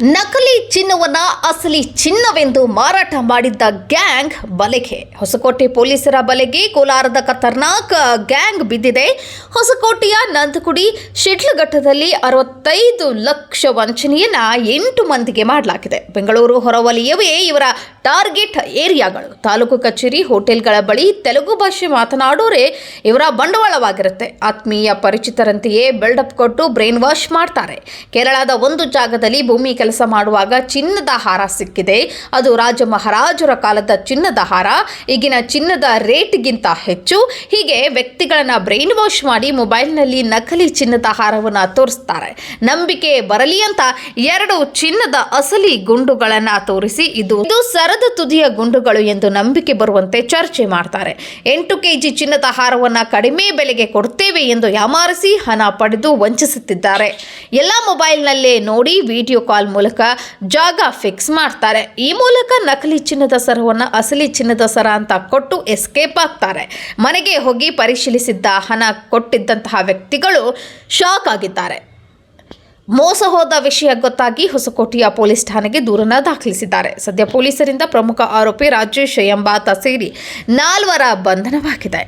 ನಕಲಿ ಚಿನ್ನವನ್ನ ಅಸಲಿ ಚಿನ್ನವೆಂದು ಮಾರಾಟ ಮಾಡಿದ್ದ ಗ್ಯಾಂಗ್ ಬಲೆಗೆ. ಹೊಸಕೋಟೆ ಪೊಲೀಸರ ಬಲೆಗೆ ಕೋಲಾರದ ಖತರ್ನಾಕ್ ಗ್ಯಾಂಗ್ ಬಿದ್ದಿದೆ. ಹೊಸಕೋಟೆಯ ನಂದಗುಡಿ ಶಿಡ್ಲಘಟ್ಟದಲ್ಲಿ 65 ಲಕ್ಷ ವಂಚನೆಯನ್ನ 8 ಮಂದಿಗೆ ಮಾಡಲಾಗಿದೆ. ಬೆಂಗಳೂರು ಹೊರವಲಯವೇ ಇವರ ಟಾರ್ಗೆಟ್ ಏರಿಯಾಗಳು. ತಾಲೂಕು ಕಚೇರಿ, ಹೋಟೆಲ್ಗಳ ಬಳಿ ತೆಲುಗು ಭಾಷೆ ಮಾತನಾಡೋರೇ ಇವರ ಬಂಡವಾಳವಾಗಿರುತ್ತೆ. ಆತ್ಮೀಯ ಪರಿಚಿತರಂತೆಯೇ ಬಿಲ್ಡಪ್ ಕೊಟ್ಟು ಬ್ರೈನ್ ವಾಶ್ ಮಾಡ್ತಾರೆ. ಕೇರಳದ ಒಂದು ಜಾಗದಲ್ಲಿ ಭೂಮಿ ಕೆಲಸ ಮಾಡುವಾಗ ಚಿನ್ನದ ಹಾರ ಸಿಕ್ಕಿದೆ. ಅದು ರಾಜ ಮಹಾರಾಜರ ಕಾಲದ ಚಿನ್ನದ ಹಾರ. ಈಗಿನ ಚಿನ್ನದ ರೇಟ್ಗಿಂತ ಹೆಚ್ಚು. ಹೀಗೆ ವ್ಯಕ್ತಿಗಳನ್ನ ಬ್ರೈನ್ ವಾಶ್ ಮಾಡಿ ಮೊಬೈಲ್ನಲ್ಲಿ ನಕಲಿ ಚಿನ್ನದ ಹಾರವನ್ನು ತೋರಿಸ್ತಾರೆ. ನಂಬಿಕೆ ಬರಲಿ ಅಂತ 2 ಚಿನ್ನದ ಅಸಲಿ ಗುಂಡುಗಳನ್ನ ತೋರಿಸಿ ಇದು ಸರದ ತುದಿಯ ಗುಂಡುಗಳು ಎಂದು ನಂಬಿಕೆ ಬರುವಂತೆ ಚರ್ಚೆ ಮಾಡ್ತಾರೆ. 8 ಕೆಜಿ ಚಿನ್ನದ ಹಾರವನ್ನು ಕಡಿಮೆ ಬೆಲೆಗೆ ಕೊಡ್ತೇವೆ ಎಂದು ಯಾಮಾರಿಸಿ ಹಣ ಪಡೆದು ವಂಚಿಸುತ್ತಿದ್ದಾರೆ. ಎಲ್ಲ ಮೊಬೈಲ್ನಲ್ಲೇ ನೋಡಿ ವಿಡಿಯೋ ಕಾಲ್ ಮೂಲಕ ಜಾಗ ಫಿಕ್ಸ್ ಮಾಡ್ತಾರೆ. ಈ ಮೂಲಕ ನಕಲಿ ಚಿನ್ನದ ಸರವನ್ನು ಅಸಲಿ ಚಿನ್ನದ ಸರ ಅಂತ ಕೊಟ್ಟು ಎಸ್ಕೇಪ್ ಆಗ್ತಾರೆ. ಮನೆಗೆ ಹೋಗಿ ಪರಿಶೀಲಿಸಿದ್ದ ಹಣ ಕೊಟ್ಟಿದ್ದಂತಹ ವ್ಯಕ್ತಿಗಳು ಶಾಕ್ ಆಗಿದ್ದಾರೆ. ಮೋಸ ಹೋದ ವಿಷಯ ಗೊತ್ತಾಗಿ ಹೊಸಕೋಟೆಯ ಪೊಲೀಸ್ ಠಾಣೆಗೆ ದೂರನ್ನು ದಾಖಲಿಸಿದ್ದಾರೆ. ಸದ್ಯ ಪೊಲೀಸರಿಂದ ಪ್ರಮುಖ ಆರೋಪಿ ರಾಜೇಶ್ ಎಂಬಾತ ಸೇರಿ 4 ಬಂಧನವಾಗಿದೆ.